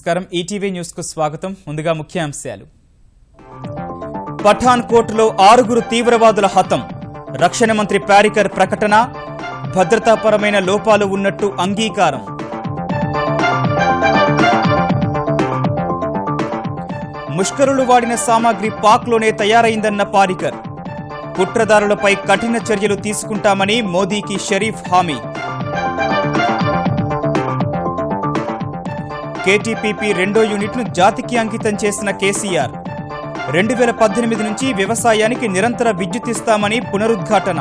నమస్కారం ETV news కు స్వాగతం ముందుగా ముఖ్యాంశాలు పఠాన్ కోట్లో 6 తీవ్రవాదుల హతం రక్షణ మంత్రి పారికర్ ప్రకటన భద్రతాపరమైన లోపాలు ఉన్నట్టు అంగీకారం ముష్కరులు వాడిన సామాగ్రి పాక్లోనే తయారైందన్న పారికర్ కుట్రదారులపై కఠిన చర్యలు తీసుకుంటామని మోదీకి షరీఫ్ హామీ కేటీపీపీ 2వ యూనిట్ను జాతికి అంకితం చేసిన కేసీఆర్ 2018 నుంచి వ్యవసాయానికి నిరంతర విద్యుత్ ఇస్తామని పునరుద్ఘాటన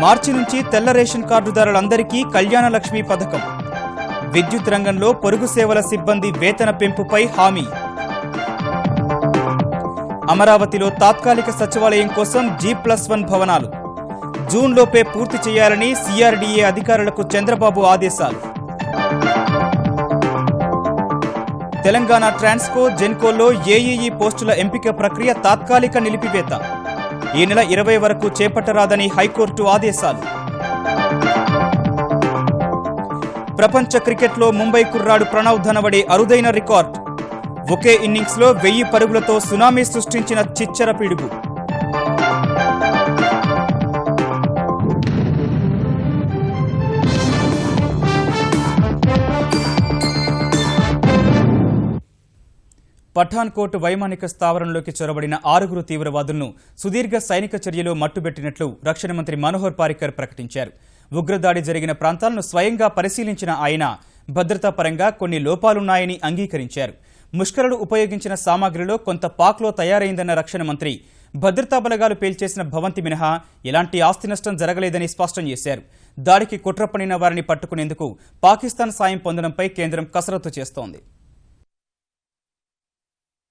మార్చి నుంచి తెల్ల రేషన్ కార్డుదారులందరికీ కళ్యాణలక్ష్మి పథకం విద్యుత్ రంగంలో పొరుగు సేవల సిబ్బంది వేతన పెంపుపై హామీ అమరావతిలో తాత్కాలిక సచివాలయం కోసం G+1 భవనాలు జూన్లోపే పూర్తి చేయాలని CRDA అధికారులకు చంద్రబాబు ఆదేశాలు తెలంగాణ ట్రాన్స్కో జెన్కోలో ఏఈఈ పోస్టుల ఎంపిక ప్రక్రియ తాత్కాలిక నిలిపివేత ఈ నెల 20 వరకు చేపట్టరాదని హైకోర్టు ఆదేశాలు ప్రపంచ క్రికెట్లో ముంబై కుర్రాడు ప్రణవ్ ధనవడే అరుదైన రికార్డ్ ఒకే ఇన్నింగ్స్లో 1000 పరుగులతో సునామీ సృష్టించిన చిచ్చర పిడుగు పఠాన్ కోట్ వైమానిక స్థావరంలోకి చొరబడిన 6 తీవ్రవాదులను సుదీర్ఘ సైనిక చర్యలో మట్టుబెట్టినట్లు రక్షణ మంత్రి మనోహర్ పారికర్ ప్రకటించారు. ఉగ్రదాడి జరిగిన ప్రాంతాలను స్వయంగా పరిశీలించిన ఆయన భద్రతా పరంగా కొన్ని లోపాలున్నాయని అంగీకరించారు. ముష్కరులు ఉపయోగించిన సామాగ్రిలో కొంత పాక్లో తయారైందన్న రక్షణ మంత్రి భద్రతా బలగాలు పేల్చేసిన భవంతి మినహా ఎలాంటి ఆస్తి నష్టం జరగలేదని స్పష్టం చేశారు. దాడికి కుట్ర పన్నిన వారిని పట్టుకునేందుకు పాకిస్తాన్ సాయం పొందడంపై కేంద్రం కసరత్తు చేస్తోంది.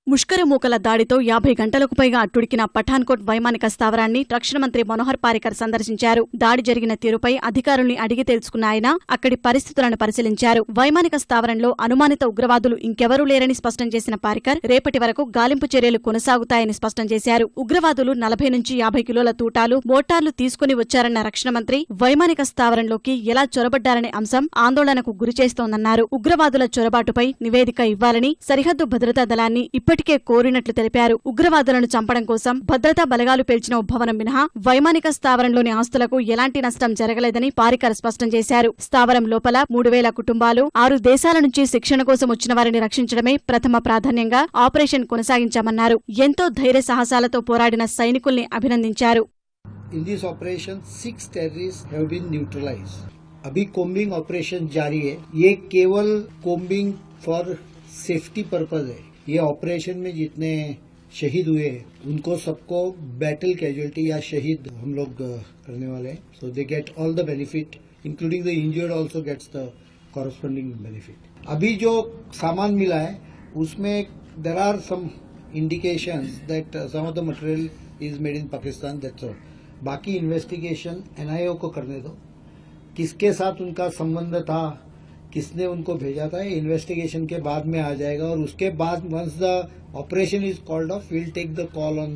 ముష్కరు మూకల దాడితో 50 గంటలకు పైగా అట్టుడికిన పఠాన్కోట్ వైమానిక స్థావరాన్ని రక్షణ మంత్రి మనోహర్ పారికర్ సందర్శించారు. దాడి జరిగిన తీరుపై అధికారుల్ని అడిగి తెలుసుకున్న ఆయన అక్కడి పరిస్థితులను పరిశీలించారు. వైమానిక స్థావరంలో అనుమానిత ఉగ్రవాదులు ఇంకెవరూ లేరని స్పష్టం చేసిన పారికర్ రేపటి వరకు గాలింపు చర్యలు కొనసాగుతాయని స్పష్టం చేశారు. ఉగ్రవాదులు 40 నుంచి 50 కిలోల తూటాలు మోటార్లు తీసుకుని వచ్చారన్న రక్షణ మంత్రి వైమానిక స్థావరంలోకి ఎలా చొరబడ్డారనే అంశం ఆందోళనకు గురిచేస్తోందన్నారు. ఉగ్రవాదుల చొరబాటుపై నివేదిక ఇవ్వాలని సరిహద్దు భద్రతా దళాన్ని ఇప్పటికే కోరినట్లు తెలిపారు. ఉగ్రవాదులను చంపడం కోసం భద్రతా బలగాలు పేల్చిన భవనం మినహా వైమానిక స్థావరంలోని ఆస్తులకు ఎలాంటి నష్టం జరగలేదని పారికర్ స్పష్టం చేశారు. స్థావరం లోపల 3000 కుటుంబాలు 6 దేశాల నుంచి శిక్షణ కోసం వచ్చిన వారిని రక్షించడమే ప్రథమ ప్రాధాన్యంగా ఆపరేషన్ కొనసాగించామన్నారు. ఎంతో ధైర్య సాహసాలతో పోరాడిన సైనికుల్ని అభినందించారు. In this operation 6 terrorists have been neutralized. अभी combing operation जारी है. ये केवल combing for safety purpose है. ये ऑपरेशन में जितने शहीद हुए उनको सबको बैटल कैजुअलिटी या शहीद हम लोग करने वाले हैं. So they get all the benefit including the injured also gets the corresponding benefit. अभी जो सामान मिला है उसमें there are some indications that some of the material is made in Pakistan. That's all. बाकी इन्वेस्टिगेशन NIA को करने दो. किसके साथ उनका संबंध था, किसने उनको भेजा था, इन्वेस्टिगेशन के बाद में आ जाएगा. और उसके बाद once the operation is called off we will take the call on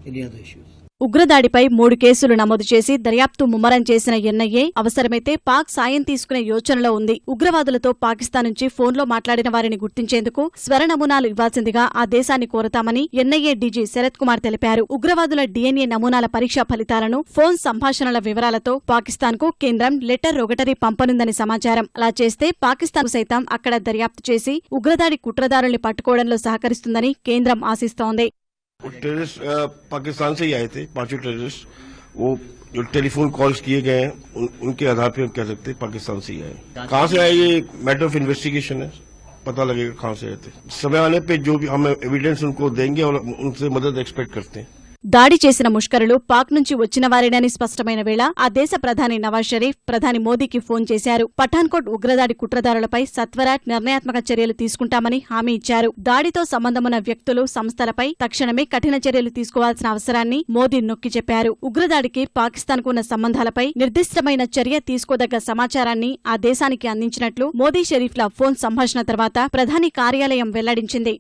any other issues. ఉగ్రదాడిపై 3 కేసులు నమోదు చేసి దర్యాప్తు ముమ్మరం చేసిన NIA అవసరమైతే పాక్ సాయం తీసుకునే యోచనలో ఉంది. ఉగ్రవాదులతో పాకిస్తాన్ నుంచి ఫోన్లో మాట్లాడిన వారిని గుర్తించేందుకు స్వర నమూనాలు ఇవ్వాల్సిందిగా ఆ దేశాన్ని కోరతామని NIA డీజీ శరత్ కుమార్ తెలిపారు. ఉగ్రవాదుల DNA నమూనాల పరీక్షా ఫలితాలను ఫోన్ సంభాషణల వివరాలతో పాకిస్తాన్కు కేంద్రం లెటర్ ఒకటరీ పంపనుందని సమాచారం. అలా చేస్తే పాకిస్తాన్ సైతం అక్కడ దర్యాప్తు చేసి ఉగ్రదాడి కుట్రదారుల్ని పట్టుకోవడంలో సహకరిస్తుందని కేంద్రం ఆశిస్తోంది. टेररिस्ट पाकिस्तान से ही आए थे. 5 टेररिस्ट वो जो टेलीफोन कॉल्स किए गए हैं उनके आधार पे हम कह सकते हैं पाकिस्तान से ही आए. कहां से आए ये मैटर ऑफ इन्वेस्टिगेशन है, पता लगेगा कहां से आए थे. समय आने पे जो भी हम एविडेंस उनको देंगे और उनसे मदद एक्सपेक्ट करते हैं. దాడి చేసిన ముష్కరులు పాక్ నుంచి వచ్చిన వారేనని స్పష్టమైన వేళ ఆ దేశ ప్రధాని నవాజ్ షరీఫ్ ప్రధాని మోదీకి ఫోన్ చేశారు. పఠాన్కోట్ ఉగ్రదాడి కుట్రదారులపై సత్వర నిర్ణయాత్మక చర్యలు తీసుకుంటామని హామీ ఇచ్చారు. దాడితో సంబంధమున్న వ్యక్తులు సంస్థలపై తక్షణమే కఠిన చర్యలు తీసుకోవాల్సిన అవసరాన్ని మోదీ నొక్కి చెప్పారు. ఉగ్రదాడికి పాకిస్తాన్కు ఉన్న సంబంధాలపై నిర్దిష్టమైన చర్య తీసుకోదగ్గ సమాచారాన్ని ఆ దేశానికి అందించినట్లు మోదీ షరీఫ్ల ఫోన్ సంభాషణ తర్వాత ప్రధాని కార్యాలయం వెల్లడించింది.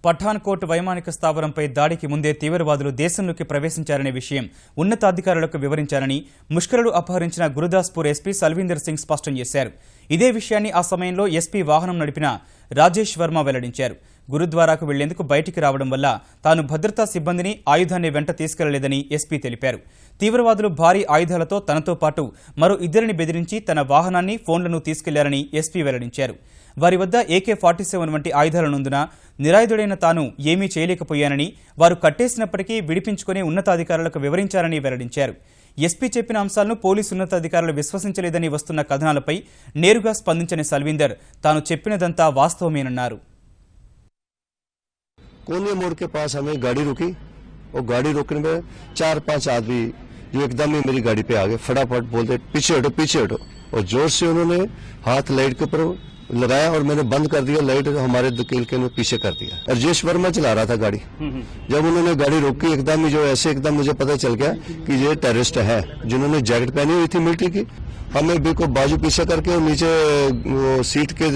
పఠాన్కోట్ వైమానిక స్థావరంపై దాడికి ముందే తీవ్రవాదులు దేశంలోకి ప్రవేశించారనే విషయం ఉన్నతాధికారులకు వివరించారని ముష్కరులు అపహరించిన గురుదాస్పూర్ ఎస్పీ సల్వీందర్ సింగ్ స్పష్టం చేశారు. ఇదే విషయాన్ని ఆ సమయంలో ఎస్పీ వాహనం నడిపిన రాజేష్ వర్మ వెల్లడించారు. గురుద్వారాకు వెళ్లేందుకు బయటికి రావడం వల్ల తాను భద్రతా సిబ్బందిని ఆయుధాన్ని వెంట తీసుకెళ్లలేదని ఎస్పీ తెలిపారు. తీవ్రవాదులు భారీ ఆయుధాలతో తనతో పాటు మరో ఇద్దరిని బెదిరించి తన వాహనాన్ని ఫోన్లను తీసుకెళ్లారని ఎస్పీ వెల్లడించారు. వారి వద్ద AK-47 వంటి ఆయుధాలనుందున నిరాయుధుడైన తాను ఏమీ చేయలేకపోయానని, వారు కట్టేసినప్పటికీ విడిపించుకుని ఉన్నతాధికారులకు వివరించారని వెల్లడించారు. ఎస్పీ చెప్పిన అంశాలను పోలీసు ఉన్నతాధికారులు విశ్వసించలేదని వస్తున్న కథనాలపై నేరుగా స్పందించని సల్వీందర్ తాను చెప్పినదంతా వాస్తవమేనన్నారు. कोने मोड़ के पास हमें गाड़ी रुकी और गाड़ी रोकने में 4-5 आदमी जो एकदम ही मेरी गाड़ी पे आ गए, फटाफट बोलते पीछे हटो और जोर से उन्होंने हाथ लाइट के ऊपर लगाया और मैंने बंद कर दिया लाइट, हमारे दुकेल के पीछे कर दिया. राजेश वर्मा चला रहा था गाड़ी. जब उन्होंने गाड़ी रोकी एकदम ही जो ऐसे एकदम मुझे पता चल गया कि ये टेररिस्ट है जिन्होंने जैकेट पहनी हुई थी मिलिट्री की. हमें बिल्कुल बाजू पीछे करके और नीचे सीट के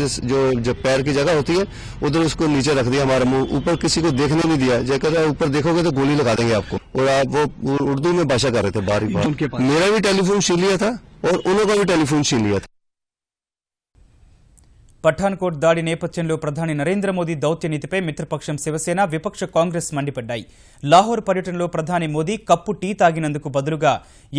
जो पैर की जगह होती है उधर उसको नीचे रख दिया, हमारा मुंह ऊपर किसी को देखने नहीं दिया. जैसे ऊपर देखोगे तो गोली लगा देंगे आपको. और आप वो उर्दू में भाषा कर रहे थे बारी बार. मेरा भी टेलीफोन छीन लिया था और उन्होंने भी टेलीफोन छीन लिया था. పఠాన్కోట్ దాడి నేపథ్యంలో ప్రధాని నరేంద్ర మోదీ దౌత్య నీతిపై మిత్రపక్షం శివసేన, విపక్ష కాంగ్రెస్ మండిపడ్డాయి. లాహోర్ పర్యటనలో ప్రధాని మోదీ కప్పు టీ తాగినందుకు బదులుగా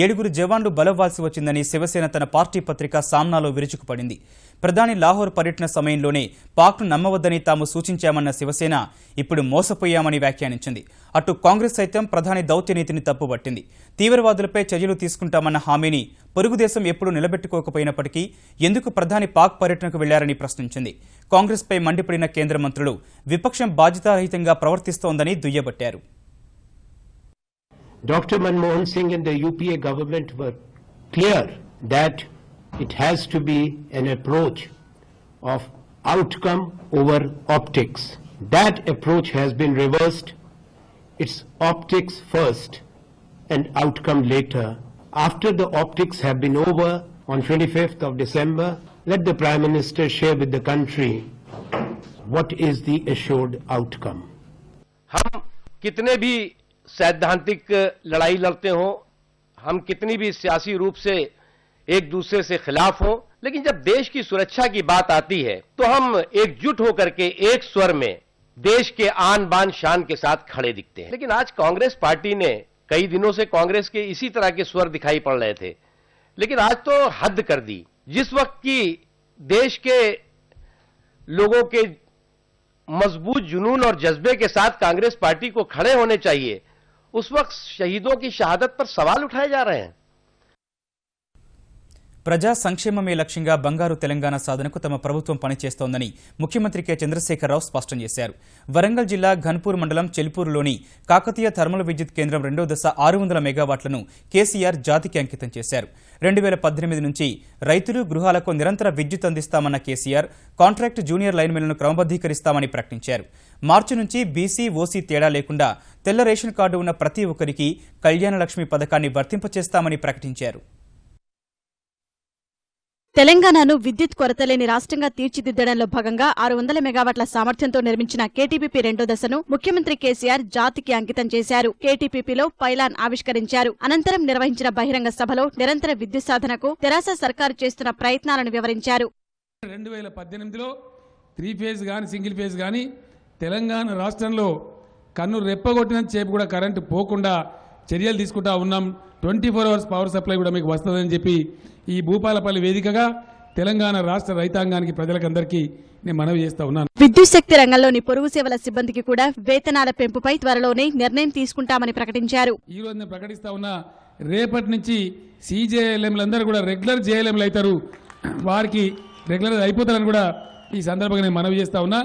7 జవాన్లు బలవ్వాల్సి వచ్చిందని శివసేన తన పార్టీ పత్రిక సామ్నాలో విరుచుకుపడింది. ప్రధాని లాహోర్ పర్యటన సమయంలోనే పాక్ను నమ్మవద్దని తాము సూచించామన్న శివసేన ఇప్పుడు మోసపోయామని వ్యాఖ్యానించింది. అటు కాంగ్రెస్ సైతం ప్రధాని దౌత్యనీతిని తప్పుబట్టింది. తీవ్రవాదులపై చర్యలు తీసుకుంటామన్న హామీని పొరుగుదేశం ఎప్పుడూ నిలబెట్టుకోకపోయినప్పటికీ ఎందుకు ప్రధాని పాక్ పర్యటనకు వెళ్లారని ప్రశ్నించింది. కాంగ్రెస్పై మండిపడిన కేంద్ర మంత్రులు విపక్షం బాధ్యతారహితంగా ప్రవర్తిస్తోందని దుయ్యబట్టారు. Dr. Manmohan Singh and the UPA government were clear that it has to be an approach of outcome over optics. That approach has been reversed. It's optics first and outcome later. After the optics have been over on 25th of December, let the Prime Minister share with the country what is the assured outcome. हम कितने भी सैद्धांतिक लड़ाई लड़ते हों, हम कितनी भी सियासी रूप से एक दूसरे से खिलाफ हों, लेकिन जब देश की सुरक्षा की बात आती है तो हम एकजुट होकर के एक स्वर में देश के आन बान शान के साथ खड़े दिखते हैं. लेकिन आज कांग्रेस पार्टी ने, कई दिनों से कांग्रेस के इसी तरह के स्वर दिखाई पड़ रहे थे, लेकिन आज तो हद कर दी. जिस वक्त की देश के लोगों के मजबूत जुनून और जज्बे के साथ कांग्रेस पार्टी को खड़े होने चाहिए, उस वक्त शहीदों की शहादत पर सवाल उठाए जा रहे हैं. ప్రజా సంక్షేమమే లక్ష్యంగా బంగారు తెలంగాణ సాధనకు తమ ప్రభుత్వం పనిచేస్తోందని ముఖ్యమంత్రి కె చంద్రశేఖరరావు స్పష్టం చేశారు. వరంగల్ జిల్లా ఘన్పూర్ మండలం చెల్పూరులోని కాకతీయ థర్మల్ విద్యుత్ కేంద్రం 2వ దశ 600 మెగావాట్లను కేసీఆర్ జాతికి అంకితం చేశారు. 2018 నుంచి రైతులు, గృహాలకు నిరంతర విద్యుత్ అందిస్తామన్న కేసీఆర్ కాంట్రాక్ట్ జూనియర్ లైన్మెన్లను క్రమబద్దీకరిస్తామని ప్రకటించారు. మార్చి నుంచి బీసీ, ఓసీ తేడా లేకుండా తెల్ల రేషన్ కార్డు ఉన్న ప్రతి ఒక్కరికి కళ్యాణ లక్ష్మి పథకాన్ని వర్తింపచేస్తామని ప్రకటించారు. తెలంగాణను విద్యుత్ కొరతలేని రాష్ట్రంగా తీర్చిదిద్దడంలో భాగంగా 600 మెగావాట్ల సామర్థ్యంతో నిర్మించిన కేటీపీపీ 2వ దశను ముఖ్యమంత్రి కేసీఆర్ జాతికి అంకితం చేశారు. కేటీపీపీలో పైలాన్ ఆవిష్కరించారు. అనంతరం నిర్వహించిన బహిరంగ సభలో నిరంతర విద్యుత్ సాధనకు తెరాస సర్కారు చేస్తున్న ప్రయత్నాలను వివరించారు. 2018లో 3 ఫేజ్ గాని సింగిల్ ఫేజ్ గాని తెలంగాణ రాష్ట్రంలో కన్ను రెప్పగొట్టినంత సేపు కూడా కరెంటు పోకుండా చర్యలు తీసుకుంటా ఉన్నాం. 24 అవర్స్ పవర్ సప్లై కూడా మీకు వస్తుందని చెప్పి ఈ భూపాలపల్లి వేదికగా తెలంగాణ రాష్ట్ర రైతాంగానికి, ప్రజలకందరికీ నేను మనవి చేస్తా ఉన్నాను. విద్యుత్ శక్తి రంగంలోని పొరుగు సేవల సిబ్బందికి కూడా వేతనాల పెంపుపై త్వరలోనే నిర్ణయం తీసుకుంటామని ప్రకటించారు. ఈ రోజు నేను ప్రకటిస్తా ఉన్నా, రేపటి నుంచి CJLMలందరూ కూడా రెగ్యులర్ JLMలు అవుతారు. వారికి రెగ్యులర్ అయిపోతారని కూడా ఈ సందర్భంగా నేను మనవి చేస్తా ఉన్నా.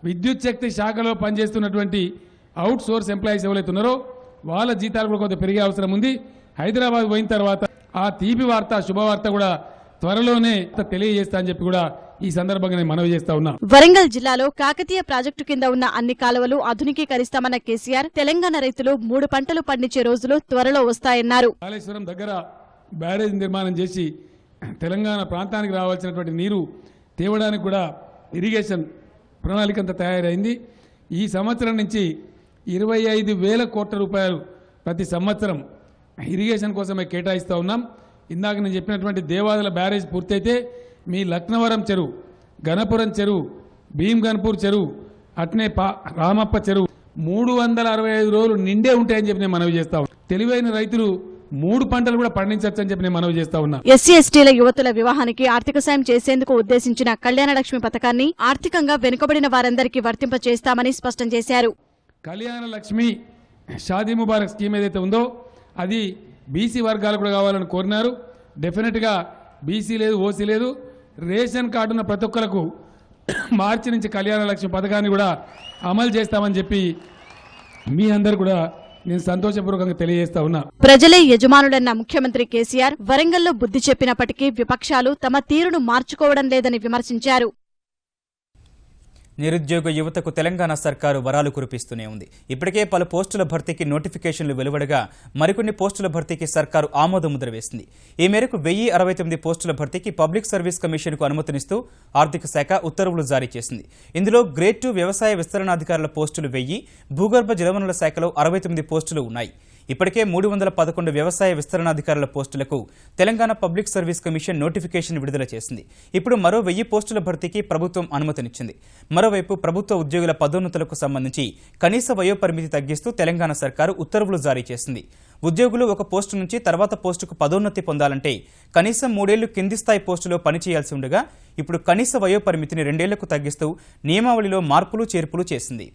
విద్యుత్ శక్తి శాఖలో పనిచేస్తున్నటువంటి అవుట్ సోర్స్ ఎంప్లాయీస్ ఎవరైతే ఉన్నారో వాళ్ళ జీతాలు కూడా కొంత పెరిగే అవసరం ఉంది. హైదరాబాద్ పోయిన తర్వాత ఆ తీపి వార్త, శుభవార్త కూడా త్వరలోనే తెలియజేస్తా అని చెప్పి కూడా ఈ సందర్భంగా నేను మనవి చేస్తా ఉన్నా. వరంగల్ జిల్లాలో కాకతీయ ప్రాజెక్టు కింద ఉన్న అన్ని కాలువలు ఆధునికీకరిస్తామన్న కేసీఆర్ తెలంగాణ రైతులు 3 పంటలు పండించే రోజులు త్వరలో వస్తాయన్నారు. కాళేశ్వరం దగ్గర బ్యారేజ్ నిర్మాణం చేసి తెలంగాణ ప్రాంతానికి రావాల్సినటువంటి నీరు తేవడానికి కూడా ఇరిగేషన్ ప్రణాళిక అంతా తయారైంది. ఈ సంవత్సరం నుంచి 25,000 కోట్ల రూపాయలు ప్రతి సంవత్సరం ఇరిగేషన్ కోసమే కేటాయిస్తూ ఉన్నాం. ఇందాక నేను చెప్పినటువంటి దేవాదుల బ్యారేజ్ పూర్తయితే మీ లక్నవరం చెరువు, గణపురం చెరువు, భీమ్గన్పూర్ చెరువు, అట్నే రామప్ప చెరువు 365 రోజులు నిండే ఉంటాయని చెప్పి నేను మనవి చేస్తా ఉన్నా. తెలివైన రైతులు 3 పంటలు కూడా పండించవచ్చని చెప్పి నేను మనవి చేస్తా ఉన్నా. ఎస్సీ ఎస్టీల యువతుల వివాహానికి ఆర్థిక సాయం చేసేందుకు ఉద్దేశించిన కళ్యాణ లక్ష్మి పథకాన్ని ఆర్థికంగా వెనుకబడిన వారందరికీ వర్తింప చేస్తామని స్పష్టం చేశారు. కళ్యాణ లక్ష్మి షాదీ ముబారక్ స్కీమ్ ఏదైతే ఉందో అది బీసీ వర్గాలకు కూడా కావాలని కోరినారు. డెఫినెట్గా బీసీ లేదు, ఓసీ లేదు, రేషన్ కార్డు ఉన్న ప్రతి ఒక్కరికి మార్చి నుంచి కళ్యాణ లక్ష్మి పథకాన్ని కూడా అమలు చేస్తామని చెప్పి మీ అందరు కూడా నేను సంతోషపూర్వకంగా తెలియజేస్తా ఉన్నా. ప్రజలే యజమానులన్న ముఖ్యమంత్రి కేసీఆర్ వరంగల్లో బుద్ధి చెప్పినప్పటికీ విపక్షాలు తమ తీరును మార్చుకోవడం లేదని విమర్శించారు. నిరుద్యోగ యువతకు తెలంగాణ సర్కారు వరాలు కురిపిస్తూనే ఉంది. ఇప్పటికే పలు పోస్టుల భర్తీకి నోటిఫికేషన్లు వెలువడగా మరికొన్ని పోస్టుల భర్తీకి సర్కారు ఆమోదముద్ర వేసింది. ఈ మేరకు 1069 పోస్టుల భర్తీకి పబ్లిక్ సర్వీస్ కమిషన్కు అనుమతినిస్తూ ఆర్థిక శాఖ ఉత్తర్వులు జారీ చేసింది. ఇందులో గ్రేడ్ 2 వ్యవసాయ విస్తరణాధికారుల పోస్టులు 1000, భూగర్భ జలవనరుల శాఖలో 69 పోస్టులు ఉన్నాయి. ఇప్పటికే 311 వ్యవసాయ విస్తరణాధికారుల పోస్టులకు Telangana public service commission notification విడుదల చేసింది. ఇప్పుడు మరో 1000 పోస్టుల భర్తీకి ప్రభుత్వం అనుమతినిచ్చింది. మరోవైపు ప్రభుత్వ ఉద్యోగుల పదోన్నతులకు సంబంధించి కనీస వయోపరిమితి తగ్గిస్తూ తెలంగాణ సర్కారు ఉత్తర్వులు జారీ చేసింది. ఉద్యోగులు ఒక పోస్టు నుంచి తర్వాత పోస్టుకు పదోన్నతి పొందాలంటే కనీసం 3 ఏళ్లు కింది స్థాయి పోస్టులో పనిచేయాల్సి ఉండగా ఇప్పుడు కనీస వయోపరిమితిని 2 ఏళ్లకు తగ్గిస్తూ నియమావళిలో మార్పులు చేర్పులు చేసింది.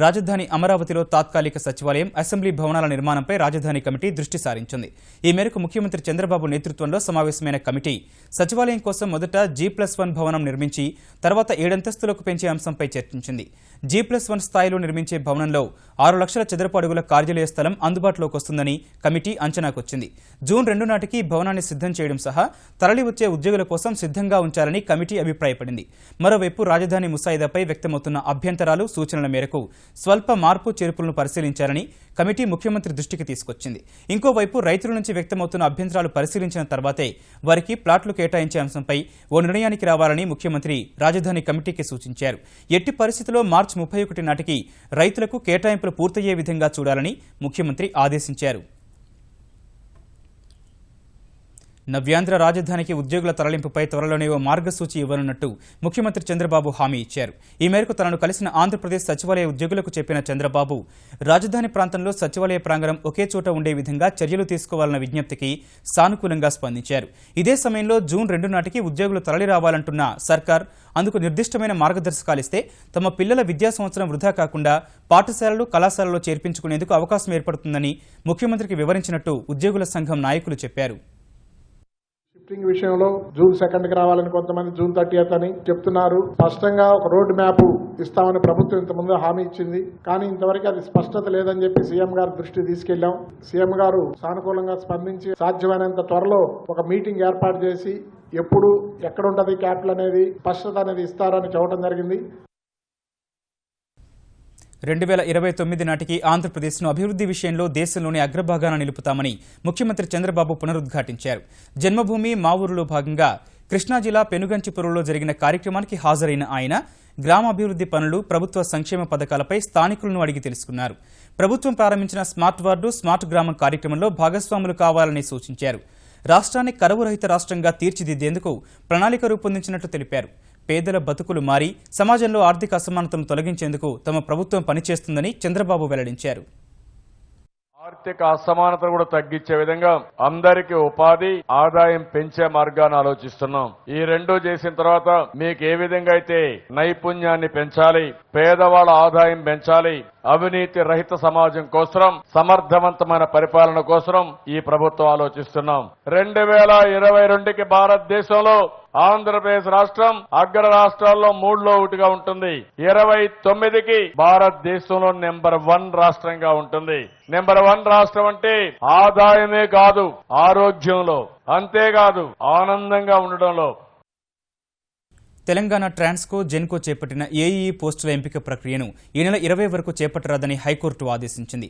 రాజధాని అమరావతిలో తాత్కాలిక సచివాలయం, అసెంబ్లీ భవనాల నిర్మాణంపై రాజధాని కమిటీ దృష్టి సారించింది. ఈ మేరకు ముఖ్యమంత్రి చంద్రబాబు నేతృత్వంలో సమావేశమైన కమిటీ సచివాలయం కోసం మొదట G+1 భవనం నిర్మించి తర్వాత 7 అంతస్తులకు పెంచే అంశంపై చర్చించింది. G+1 స్థాయిలో నిర్మించే భవనంలో 6 లక్షల చదరపు అడుగుల కార్యాలయ స్థలం అందుబాటులోకి వస్తుందని కమిటీ అంచనాకొచ్చింది. జూన్ 2 నాటికి భవనాన్ని సిద్ధం చేయడం సహా తరలి వచ్చే ఉద్యోగుల కోసం సిద్ధంగా ఉంచాలని కమిటీ అభిప్రాయపడింది. మరోవైపు రాజధాని ముసాయిదాపై వ్యక్తమవుతున్న అభ్యంతరాలు, సూచనల మేరకు స్వల్ప మార్పు చేర్పులను పరిశీలించాలని కమిటీ ముఖ్యమంత్రి దృష్టికి తీసుకొచ్చింది. ఇంకోవైపు రైతుల నుంచి వ్యక్తమవుతున్న అభ్యంతరాలు పరిశీలించిన తర్వాతే వారికి ప్లాట్లు కేటాయించే అంశంపై ఓ నిర్ణయానికి రావాలని ముఖ్యమంత్రి రాజధాని కమిటీకి సూచించారు. ఎట్టి పరిస్థితుల్లో మార్చి 31 నాటికి రైతులకు కేటాయింపులు పూర్తయ్యే విధంగా చూడాలని ముఖ్యమంత్రి ఆదేశించారు. నవ్యాంధ్ర రాజధానికి ఉద్యోగుల తరలింపుపై త్వరలోనే ఓ మార్గసూచి ఇవ్వనున్నట్టు ముఖ్యమంత్రి చంద్రబాబు హామీ ఇచ్చారు. ఈ మేరకు తనను కలిసిన ఆంధ్రప్రదేశ్ సచివాలయ ఉద్యోగులకు చెప్పిన చంద్రబాబు రాజధాని ప్రాంతంలో సచివాలయ ప్రాంగణం ఒకే చోట ఉండే విధంగా చర్యలు తీసుకోవాలన్న విజ్ఞప్తికి సానుకూలంగా స్పందించారు. ఇదే సమయంలో జూన్ 2 నాటికి ఉద్యోగులు తరలి రావాలంటున్న సర్కార్ అందుకు నిర్దిష్టమైన మార్గదర్శకాలిస్తే తమ పిల్లల విద్యా సంవత్సరం వృధా కాకుండా పాఠశాలలు, కళాశాలలో చేర్పించుకునేందుకు అవకాశం ఏర్పడుతుందని ముఖ్యమంత్రికి వివరించినట్టు ఉద్యోగుల సంఘం నాయకులు చెప్పారు. షిఫ్టింగ్ విషయంలో జూన్ 2కి రావాలని కొంతమంది జూన్ 30th అని చెప్తున్నారు. స్పష్టంగా ఒక రోడ్ మ్యాప్ ఇస్తామని ప్రభుత్వం ఇంతకుముందు హామీ ఇచ్చింది. కానీ ఇంతవరకు అది స్పష్టత లేదని చెప్పి సీఎం గారి దృష్టికి తీసుకెళ్లాం. సీఎం గారు సానుకూలంగా స్పందించి సాధ్యమైనంత త్వరలో ఒక మీటింగ్ ఏర్పాటు చేసి ఎప్పుడు ఎక్కడ ఉంటది క్యాపిటల్ అనేది స్పష్టత అనేది ఇస్తారని చెప్పడం జరిగింది. 2029 నాటికి ఆంధ్రప్రదేశ్ను అభివృద్ధి విషయంలో దేశంలోనే అగ్రభాగాన నిలుపుతామని ముఖ్యమంత్రి చంద్రబాబు పునరుద్ఘాటించారు. జన్మభూమి మా ఊరులో భాగంగా కృష్ణా జిల్లా పెనుగంచిపురంలో జరిగిన కార్యక్రమానికి హాజరైన ఆయన గ్రామాభివృద్ధి పనులు, ప్రభుత్వ సంక్షేమ పథకాలపై స్థానికులను అడిగి తెలుసుకున్నారు. ప్రభుత్వం ప్రారంభించిన స్మార్ట్ వార్డు, స్మార్ట్ గ్రామం కార్యక్రమంలో భాగస్వాములు కావాలని సూచించారు. రాష్ట్రాన్ని కరువు రహిత రాష్ట్రంగా తీర్చిదిద్దేందుకు ప్రణాళిక రూపొందించినట్లు తెలిపారు. పేదల బతుకులు మారి సమాజంలో ఆర్థిక అసమానతలను తొలగించేందుకు తమ ప్రభుత్వం పనిచేస్తుందని చంద్రబాబు వెల్లడించారు. ఆర్థిక అసమానతను కూడా తగ్గించే విధంగా అందరికీ ఉపాధి, ఆదాయం పెంచే మార్గాన్ని ఆలోచిస్తున్నాం. ఈ రెండు చేసిన తర్వాత మీకు ఏ విధంగా అయితే నైపుణ్యాన్ని పెంచాలి, పేదవాళ్ళ ఆదాయం పెంచాలి, అవినీతి రహిత సమాజం కోసం, సమర్థవంతమైన పరిపాలన కోసం ఈ ప్రభుత్వం ఆలోచిస్తున్నాం. 2022కి భారతదేశంలో ఆంధ్రప్రదేశ్ రాష్ట్రం అగ్ర రాష్ట్రాల్లో 3లో 1గా ఉంటుంది. 29కి భారతదేశంలో నెంబర్ 1 రాష్ట్రంగా ఉంటుంది. నెంబర్ 1 రాష్ట్రం అంటే ఆదాయమే కాదు, ఆరోగ్యంలో, అంతేకాదు ఆనందంగా ఉండడంలో. తెలంగాణ ట్రాన్స్కో జెన్కో చేపట్టిన ఏఈఈ పోస్టుల ఎంపిక ప్రక్రియను ఈ నెల 20 వరకు చేపట్టరాదని హైకోర్టు ఆదేశించింది.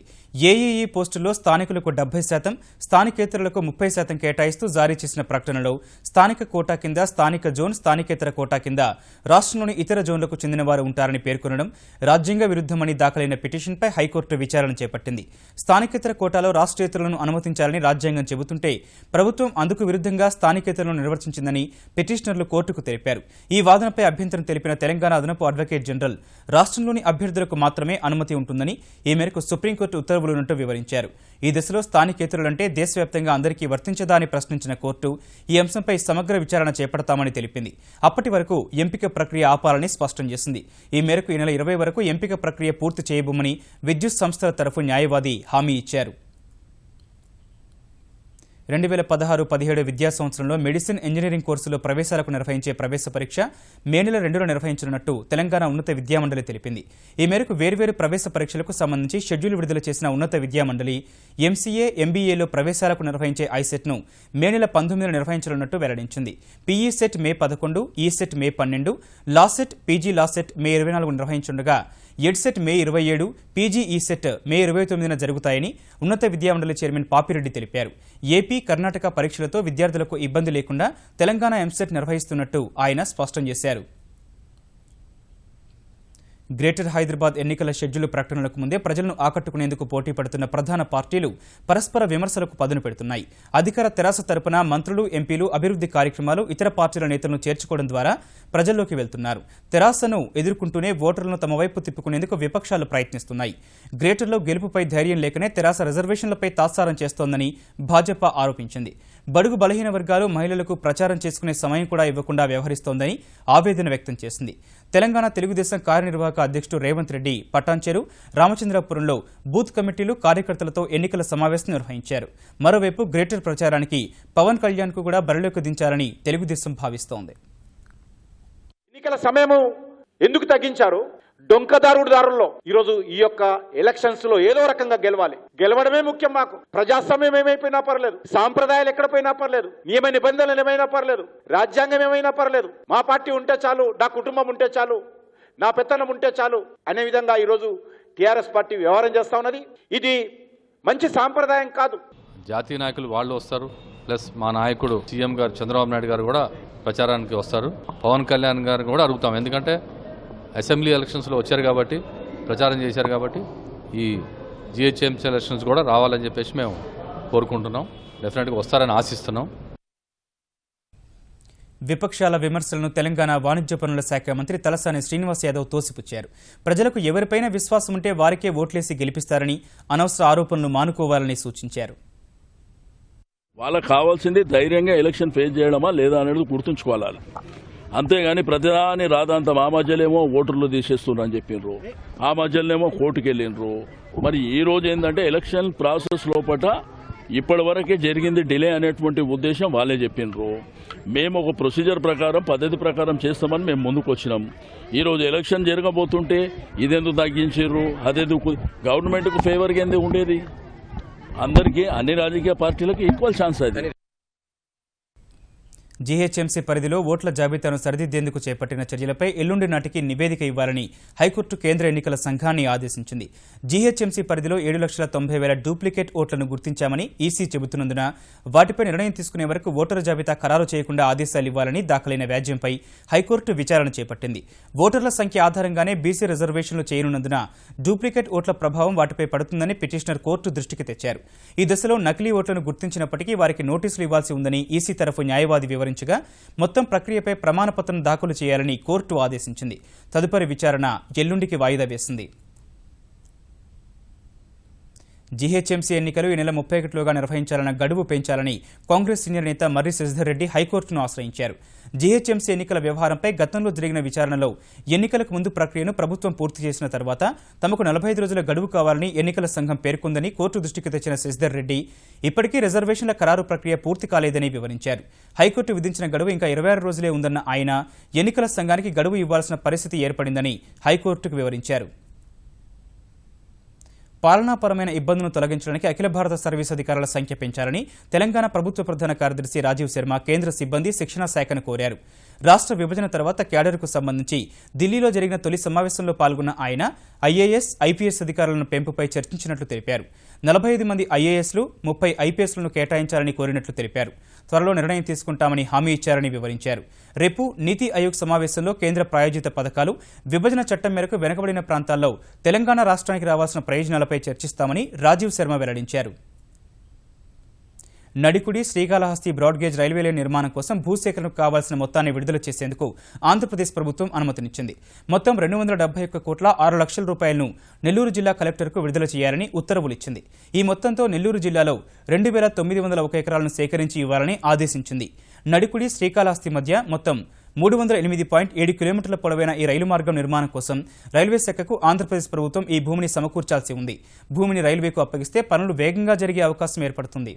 ఏఈఈ పోస్టుల్లో స్థానికులకు 70%, స్థానికేతరులకు 30% కేటాయిస్తూ జారీ చేసిన ప్రకటనలో స్థానిక కోటా కింద, స్థానిక జోన్, స్థానికేతర కోటా కింద రాష్ట్రంలోని ఇతర జోన్లకు చెందిన వారు ఉంటారని పేర్కొనడం రాజ్యాంగ విరుద్ధమని దాఖలైన పిటిషన్పై హైకోర్టు విచారణ చేపట్టింది. స్థానికేతర కోటాలో రాష్ట్రేతరులను అనుమతించాలని రాజ్యాంగం చెబుతుంటే ప్రభుత్వం అందుకు విరుద్ధంగా స్థానికేతరులను నిర్వర్తించిందని పిటిషనర్లు కోర్టుకు తెలిపారు. ఈ వాదనపై అభ్యంతరం తెలిపిన తెలంగాణ అదనపు అడ్వకేట్ జనరల్ రాష్ట్రంలోని అభ్యర్థులకు మాత్రమే అనుమతి ఉంటుందని, ఈ మేరకు సుప్రీంకోర్టు ఉత్తర్వులున్నట్టు వివరించారు. ఈ దశలో స్థానికేతరులంటే దేశవ్యాప్తంగా అందరికీ వర్తించదా అని ప్రశ్నించిన కోర్టు ఈ అంశంపై సమగ్ర విచారణ చేపడతామని తెలిపింది. అప్పటి వరకు ఎంపిక ప్రక్రియ ఆపాలని స్పష్టం చేసింది. ఈ మేరకు ఈ నెల 20 వరకు ఎంపిక ప్రక్రియ పూర్తి చేయబోమని విద్యుత్ సంస్థల తరఫు న్యాయవాది హామీ ఇచ్చారు. 2016-17 విద్యా సంవత్సరంలో మెడిసిన్, ఇంజనీరింగ్ కోర్సులో ప్రవేశాలకు నిర్వహించే ప్రవేశ పరీక్ష మే నెల 2న నిర్వహించనున్నట్టు తెలంగాణ ఉన్నత విద్యామండలి తెలిపింది. ఈ మేరకు వేర్వేరు ప్రవేశ పరీక్షలకు సంబంధించి షెడ్యూల్ విడుదల చేసిన ఉన్నత విద్యామండలి ఎంసీఏ, ఎంబీఏలో ప్రవేశాలకు నిర్వహించే ఐసెట్ను మే నెల 19న నిర్వహించనున్నట్టు వెల్లడించింది. పీఈ సెట్ మే 11, ఈ సెట్ మే 12, law set, PG law set మే 24 నిర్వహించుండగా ఎడ్సెట్ మే 27, పీజీ ఈ సెట్ మే 29న జరుగుతాయని ఉన్నత విద్యామండలి చైర్మన్ పాపిరెడ్డి తెలిపారు. ఏపీ, కర్ణాటక పరీక్షలతో విద్యార్థులకు ఇబ్బంది లేకుండా తెలంగాణ ఎంసెట్ నిర్వహిస్తున్నట్టు ఆయన స్పష్టం చేశారు. గ్రేటర్ హైదరాబాద్ ఎన్నికల షెడ్యూల్ ప్రకటనలకు ముందే ప్రజలను ఆకట్టుకునేందుకు పోటీ పడుతున్న ప్రధాన పార్టీలు పరస్పర విమర్శలకు పదును పెడుతున్నాయి. అధికార తెరాస తరపున మంత్రులు, ఎంపీలు అభివృద్ధి కార్యక్రమాలు, ఇతర పార్టీల నేతలను చేర్చుకోవడం ద్వారా ప్రజల్లోకి వెళ్తున్నారు. తెరాసను ఎదుర్కొంటూనే ఓటర్లను తమ వైపు తిప్పుకునేందుకు విపక్షాలు ప్రయత్నిస్తున్నాయి. గ్రేటర్లో గెలుపుపై ధైర్యం లేకనే తెరాస రిజర్వేషన్లపై తాత్సారం చేస్తోందని భాజపా ఆరోపించింది. బడుగు బలహీన వర్గాలు, మహిళలకు ప్రచారం చేసుకునే సమయం కూడా ఇవ్వకుండా వ్యవహరిస్తోందని ఆవేదన వ్యక్తం చేసింది. తెలంగాణ తెలుగుదేశం కార్యనిర్వాహక అధ్యక్షుడు రేవంత్ రెడ్డి పటాన్చెరు, రామచంద్రపురంలో బూత్ కమిటీలు, కార్యకర్తలతో ఎన్నికల సమావేశం నిర్వహించారు. మరోవైపు గ్రేటర్ ప్రచారానికి పవన్ కళ్యాణ్ కు కూడా బరిలోకి దించాలని తెలుగుదేశం భావిస్తోంది. ఎన్నికల సమయము ఎందుకు తగ్గించారు? డొంకదారుదారుల్లో ఈరోజు ఈ యొక్క ఎలక్షన్స్ లో ఏదో రకంగా గెలవడమే ముఖ్యం. మాకు ప్రజాస్వామ్యం ఏమైపోయినా పర్లేదు, సాంప్రదాయాలు ఎక్కడ పోయినా పర్లేదు, నియమ నిబంధనలు ఏమైనా పర్లేదు, రాజ్యాంగం ఏమైనా పర్లేదు, మా పార్టీ ఉంటే చాలు, నా కుటుంబం ఉంటే చాలు, నా పెత్తనం ఉంటే చాలు అనే విధంగా ఈరోజు టీఆర్ఎస్ పార్టీ వ్యవహారం చేస్తా ఉన్నది. ఇది మంచి సాంప్రదాయం కాదు. జాతీయ నాయకులు వాళ్ళు వస్తారు, ప్లస్ మా నాయకుడు సీఎం గారు చంద్రబాబు నాయుడు గారు కూడా ప్రచారానికి వస్తారు. పవన్ కళ్యాణ్ గారిని కూడా అడుగుతాం, ఎందుకంటే అసెంబ్లీ ఎలక్షన్స్లో వచ్చారు కాబట్టి, ప్రచారం చేశారు కాబట్టి ఈ జిహెచ్ఎంసీ ఎలక్షన్స్ కూడా రావాలని చెప్పేసి మేము కోరుకుంటున్నాం. డెఫినెట్గా వస్తారని ఆశిస్తున్నాం. విపక్షాల విమర్శలను తెలంగాణ వాణిజ్య పనుల శాఖ మంత్రి తలసాని శ్రీనివాస్ యాదవ్ తోసిపుచ్చారు. ప్రజలకు ఎవరిపైన విశ్వాసం ఉంటే వారికే ఓట్లేసి గెలిపిస్తారని, అనవసర ఆరోపణలు మానుకోవాలని సూచించారు. వాళ్ళకు కావాల్సింది ధైర్యంగా ఎలక్షన్ ఫేస్ చేయడమా లేదా అనేది గుర్తుంచుకోవాలి. అంతేగాని ప్రతిదాని రాదంతా ఆ మధ్యలేమో ఓటర్లు తీసేస్తున్నారు అని చెప్పిండ్రు, ఆ మధ్యలోనేమో కోర్టుకు వెళ్ళిండ్రు. మరి ఈ రోజు ఏంటంటే ఎలక్షన్ ప్రాసెస్ లోపల ఇప్పటి వరకే జరిగింది డిలే అనేటువంటి ఉద్దేశం వాళ్ళే చెప్పిండ్రు. మేము ఒక ప్రొసీజర్ ప్రకారం, పద్ధతి ప్రకారం చేస్తామని మేము ముందుకు వచ్చినాం. ఈరోజు ఎలక్షన్ జరగబోతుంటే ఇదెందుకు తగ్గించారు, అదెందుకు గవర్నమెంట్కు ఫేవర్గా ఎందుకు ఉండేది? అందరికీ, అన్ని రాజకీయ పార్టీలకు ఈక్వల్ ఛాన్స్ అది. జీహెచ్ఎంసీ పరిధిలో ఓట్ల జాబితాను సరిదిద్దేందుకు చేపట్టిన చర్యలపై ఎల్లుండి నాటికి నివేదిక ఇవ్వాలని హైకోర్టు కేంద్ర ఎన్నికల సంఘాన్ని ఆదేశించింది. జీహెచ్ఎంసీ పరిధిలో 7,90,000 డూప్లికేట్ ఓట్లను గుర్తించామని ఈసీ చెబుతున్నందున వాటిపై నిర్ణయం తీసుకునే వరకు ఓటరు జాబితా ఖరారు చేయకుండా ఆదేశాలు ఇవ్వాలని దాఖలైన వ్యాజ్యంపై హైకోర్టు విచారణ చేపట్టింది. ఓటర్ల సంఖ్య ఆధారంగానే బీసీ రిజర్వేషన్లు చేయనున్నందున డూప్లికేట్ ఓట్ల ప్రభావం వాటిపై పడుతుందని పిటిషనర్ కోర్టు దృష్టికి తెచ్చారు. ఈ దశలో నకిలీ ఓట్లను గుర్తించినప్పటికీ వారికి నోటీసులు ఇవ్వాల్సి ఉందని ఈసీ తరఫు న్యాయవాది వివరించారు. మొత్తం ప్రక్రియపై ప్రమాణపత్రం దాఖలు చేయాలని కోర్టు ఆదేశించింది. తదుపరి విచారణ ఎల్లుండికి వాయిదా వేసింది. జీహెచ్ఎంసీ ఎన్నికలు ఈ నెల 31లోగా నిర్వహించాలన్న గడువు పెంచాలని కాంగ్రెస్ సీనియర్ నేత మర్రి శశిధర్ రెడ్డి హైకోర్టును ఆశ్రయించారు. జీహెచ్ఎంసీ ఎన్నికల వ్యవహారంపై గతంలో జరిగిన విచారణలో ఎన్నికలకు ముందు ప్రక్రియను ప్రభుత్వం పూర్తి చేసిన తర్వాత తమకు 45 రోజుల గడువు కావాలని ఎన్నికల సంఘం పేర్కొందని కోర్టు దృష్టికి తెచ్చిన శశిధర్ రెడ్డి ఇప్పటికీ రిజర్వేషన్ల ఖరారు ప్రక్రియ పూర్తి కాలేదని వివరించారు. హైకోర్టు విధించిన గడువు ఇంకా 26 రోజులే ఉందన్న ఆయన ఎన్నికల సంఘానికి గడువు ఇవ్వాల్సిన పరిస్థితి ఏర్పడిందని హైకోర్టుకు వివరించారు. పాలనాపరమైన ఇబ్బందులను తొలగించడానికి అఖిల భారత సర్వీస్ అధికారుల సంఖ్య పెంచాలని తెలంగాణ ప్రభుత్వ ప్రధాన కార్యదర్శి రాజీవ్ శర్మ కేంద్ర సిబ్బంది శిక్షణా శాఖను కోరారు. రాష్ట్ర విభజన తర్వాత క్యాడర్కు సంబంధించి ఢిల్లీలో జరిగిన తొలి సమావేశంలో పాల్గొన్న ఆయన ఐఏఎస్, ఐపీఎస్ అధికారులను పెంపుపై చర్చించినట్లు తెలిపారు. 45 మంది ఐఏఎస్లు, 30 ఐపీఎస్లను కేటాయించాలని కోరినట్లు తెలిపారు. త్వరలో నిర్ణయం తీసుకుంటామని హామీ ఇచ్చారని వివరించారు. రేపు నీతి ఆయోగ్ సమావేశంలో కేంద్ర ప్రాయోజిత పథకాలు, విభజన చట్టం మేరకు వెనుకబడిన ప్రాంతాల్లో తెలంగాణ రాష్ట్రానికి రావాల్సిన ప్రయోజనాలపై చర్చిస్తామని రాజీవ్ శర్మ వెల్లడించారు. Nadikudi Srikalahasti broad gauge railway line నిర్మాణం కోసం భూసేకరణకు కావాల్సిన మొత్తాన్ని విడుదల చేసేందుకు ఆంధ్రప్రదేశ్ ప్రభుత్వం అనుమతినిచ్చింది. మొత్తం 271 కోట్ల 6 లక్షల రూపాయలను నెల్లూరు జిల్లా కలెక్టర్కు విడుదల చేయాలని ఉత్తర్వులు ఇచ్చింది. ఈ మొత్తంతో నెల్లూరు జిల్లాలో 2901 ఎకరాలను సేకరించి ఇవ్వాలని ఆదేశించింది. నడికుడి శ్రీకాళహస్తి మధ్య మొత్తం 308.7 కిలోమీటర్ల పొడవైన ఈ రైలు మార్గం నిర్మాణం కోసం రైల్వే శాఖకు ఆంధ్రప్రదేశ్ ప్రభుత్వం ఈ భూమిని సమకూర్చాల్సి ఉంది. భూమిని రైల్వేకు అప్పగిస్తే పనులు వేగంగా జరిగే అవకాశం ఏర్పడుతుంది.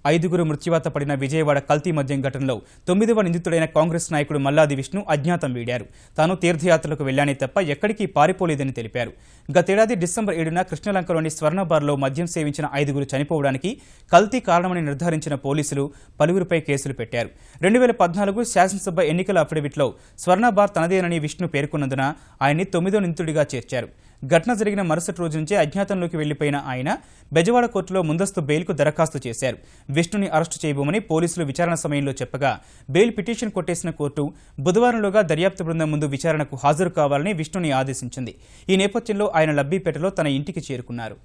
5 మృత్యువాత పడిన విజయవాడ కల్తీ మద్యం ఘటనలో 9వ నిందితుడైన కాంగ్రెస్ నాయకుడు మల్లాది విష్ణు అజ్ఞాతం వీడారు. తాను తీర్థయాత్రలకు వెళ్లానే తప్ప ఎక్కడికి పారిపోలేదని తెలిపారు. గతేడాది డిసెంబర్ 7న కృష్ణలంకలోని స్వర్ణబార్లో మద్యం సేవించిన 5 చనిపోవడానికి కల్తీ కారణమని నిర్ధారించిన పోలీసులు పలువురిపై కేసులు పెట్టారు. 2014 శాసనసభ ఎన్నికల అఫిడవిట్లో స్వర్ణబార్ తనదేనని విష్ణు పేర్కొన్నందున ఆయన్ని 9వ నిందితుడిగా చేర్చారు. ఘటన జరిగిన మరుసటి రోజు నుంచే అజ్ఞాతంలోకి వెళ్లిపోయిన ఆయన బెజవాడ కోర్టులో ముందస్తు బెయిల్కు దరఖాస్తు చేశారు. విష్ణుని అరెస్టు చేయబోమని పోలీసులు విచారణ సమయంలో చెప్పగా బెయిల్ పిటిషన్ కొట్టేసిన కోర్టు బుధవారంలోగా దర్యాప్తు బృందం ముందు విచారణకు హాజరు కావాలని విష్ణుని ఆదేశించింది. ఈ నేపథ్యంలో ఆయన లబ్బీపేటలో తన ఇంటికి చేరుకున్నారు.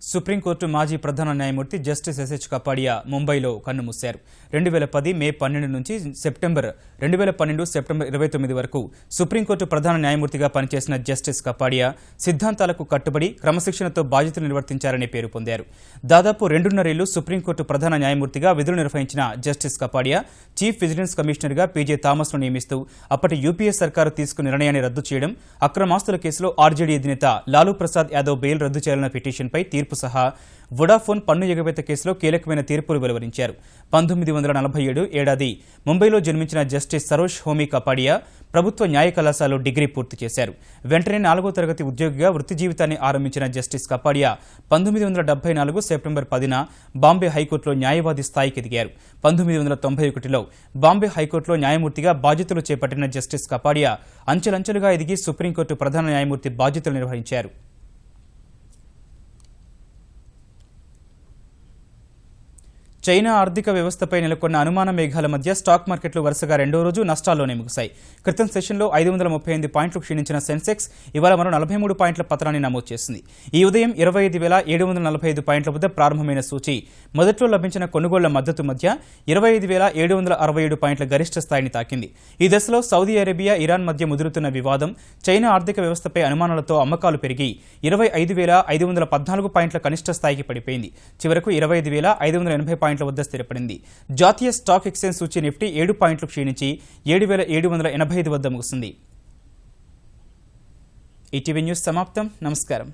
సుప్రీంకోర్టు మాజీ ప్రధాన న్యాయమూర్తి జస్టిస్ ఎస్హెచ్ కపాడియా ముంబైలో కన్నుమూశారు. 2010 మే 12 నుంచి సెప్టెంబర్ 29 వరకు సుప్రీంకోర్టు ప్రధాన న్యాయమూర్తిగా పనిచేసిన జస్టిస్ కపాడియా సిద్ధాంతాలకు కట్టుబడి క్రమశిక్షణతో బాధ్యతలు నిర్వర్తించారని పేరు పొందారు. దాదాపు 2.5 ఏళ్లు సుప్రీంకోర్టు ప్రధాన న్యాయమూర్తిగా విధులు నిర్వహించిన జస్టిస్ కపాడియా చీఫ్ విజిలెన్స్ కమిషనర్గా పీజే థామస్ను నియమిస్తూ అప్పటి యూపీఏ సర్కారు తీసుకున్న నిర్ణయాన్ని రద్దు చేయడం, అక్రమాస్తుల కేసులో ఆర్జేడీ అధినేత లాలూ ప్రసాద్ యాదవ్ బెయిల్ రద్దు చేయాలన్న పిటిషన్పై తీర్పు సహా వొడాఫోన్ పన్ను ఎగవేత కేసులో కీలకమైన తీర్పులు వెలువరించారు. 1947 ఏడాది ముంబైలో జన్మించిన జస్టిస్ సరోజ్ హోమీ కపాడియా ప్రభుత్వ న్యాయ కళాశాలలో డిగ్రీ పూర్తి చేశారు. వెంటనే 4వ తరగతి ఉద్యోగిగా వృత్తి జీవితాన్ని ఆరంభించిన జస్టిస్ కపాడియా 1974 సెప్టెంబర్ 10న బాంబే హైకోర్టులో న్యాయవాది స్థాయికి ఎదిగారు. 1991లో బాంబే హైకోర్టులో న్యాయమూర్తిగా బాధ్యతలు చేపట్టిన జస్టిస్ కపాడియా అంచెలంచెలుగా ఎదిగి సుప్రీంకోర్టు ప్రధాన న్యాయమూర్తి బాధ్యతలు నిర్వహించారు. చైనా ఆర్థిక వ్యవస్థపై నెలకొన్న అనుమాన మేఘాల మధ్య స్టాక్ మార్కెట్లు వరుసగా 2వ రోజు నష్టాల్లోనే ముగిశాయి. క్రితం సెషన్లో 538 పాయింట్లు క్షీణించిన సెన్సెక్స్ ఇవాళ మరో 43 పాయింట్ల పతనాన్ని నమోదు చేసింది. ఈ ఉదయం 25,745 పాయింట్ల వద్ద ప్రారంభమైన సూచీ మొదట్లో లభించిన కొనుగోళ్ల మద్దతు మధ్య 25,767 పాయింట్ల గరిష్ట స్థాయిని తాకింది. ఈ దశలో సౌదీ అరేబియా, ఇరాన్ మధ్య ముదురుతున్న వివాదం, చైనా ఆర్థిక వ్యవస్థపై అనుమానాలతో అమ్మకాలు పెరిగి 25,514 పాయింట్ల కనిష్ట స్థాయికి పడిపోయింది. చివరకు 25,580 పాయింట్ల వద్ద స్థిరపడింది. జాతీయ స్టాక్ ఎక్స్చేంజ్ సూచీ నిఫ్టీ 7 పాయింట్లు క్షీణించి 7,785 వద్ద ముగిసింది. ఈటీవీ న్యూస్ సమాప్తం. నమస్కారం.